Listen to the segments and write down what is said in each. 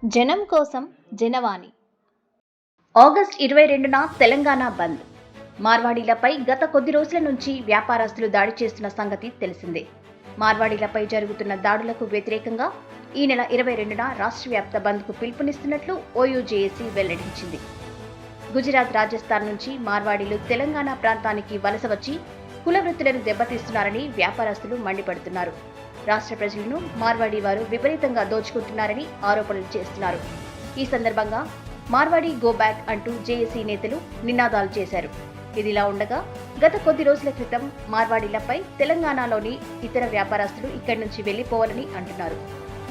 జనం కోసం జనవాణి. ఆగస్టు 22న తెలంగాణ బంద్. మార్వాడీలపై గత కొద్ది రోజుల నుంచి వ్యాపారస్తులు దాడి చేస్తున్న సంగతి తెలిసిందే. మార్వాడీలపై జరుగుతున్న దాడులకు వ్యతిరేకంగా ఈ నెల 22న రాష్ట్ర వ్యాప్త బంద్కు పిలుపునిస్తున్నట్లు ఓయూజేఏసీ వెల్లడించింది. గుజరాత్, రాజస్థాన్ నుంచి మార్వాడీలు తెలంగాణ ప్రాంతానికి వలస వచ్చి కుల వృత్తులను దెబ్బతీస్తున్నారని వ్యాపారస్తులు మండిపడుతున్నారు. రాష్ట్ర ప్రజలను మార్వాడీ వారు విపరీతంగా దోచుకుంటున్నారని ఆరోపణలు చేస్తున్నారు. ఈ సందర్భంగా మార్వాడీ గో బ్యాక్ అంటూ జేఏసీ నేతలు నినాదాలు చేశారు. ఇదిలా ఉండగా గత కొద్ది రోజుల క్రితం మార్వాడీలపై తెలంగాణలోని ఇతర వ్యాపారస్తులు ఇక్కడి నుంచి వెళ్లిపోవాలని అంటున్నారు.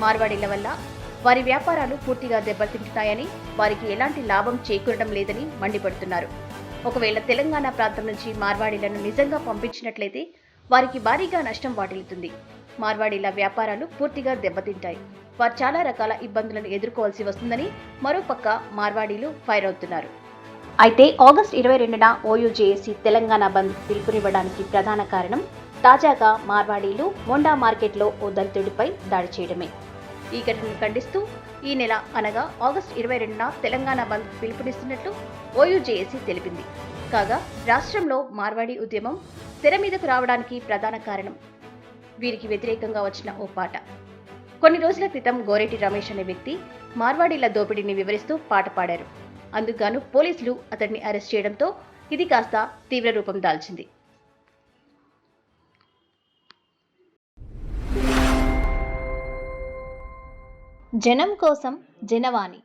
మార్వాడీల వల్ల వారి వ్యాపారాలు పూర్తిగా దెబ్బతింటున్నాయని, వారికి ఎలాంటి లాభం చేకూరడం లేదని మండిపడుతున్నారు. ఒకవేళ తెలంగాణ ప్రాంతం నుంచి మార్వాడీలను నిజంగా పంపించినట్లయితే వారికి భారీగా నష్టం వాటిల్లుతుంది. మార్వాడీల వ్యాపారాలు పూర్తిగా దెబ్బతింటాయి. వారు చాలా రకాల ఇబ్బందులను ఎదుర్కోవాల్సి వస్తుందని మరోపక్క మార్వాడీలు ఫైర్ అవుతున్నారు. అయితే ఆగస్టు 22న ఓయూజేఏసీ తెలంగాణ బంద్ పిలుపునివ్వడానికి ప్రధాన కారణం తాజాగా మార్వాడీలు మొండా మార్కెట్లో ఓ దళితుడిపై దాడి చేయడమే. ఈ ఘటనను ఖండిస్తూ ఈ నెల అనగా ఆగస్టు 22న తెలంగాణ బంద్ పిలుపునిస్తున్నట్లు ఓయూజేఏసీ తెలిపింది. కాగా రాష్ట్రంలో మార్వాడీ ఉద్యమం తెర మీదకు రావడానికి ప్రధాన కారణం వీరికి వ్యతిరేకంగా వచ్చిన ఓ పాట. కొన్ని రోజుల క్రితం గోరెటి రమేష్ అనే వ్యక్తి మార్వాడీల దోపిడీని వివరిస్తూ పాట పాడారు. అందుకుగాను పోలీసులు అతడిని అరెస్ట్ చేయడంతో ఇది కాస్త తీవ్ర రూపం దాల్చింది. జనం కోసం జనవాణి.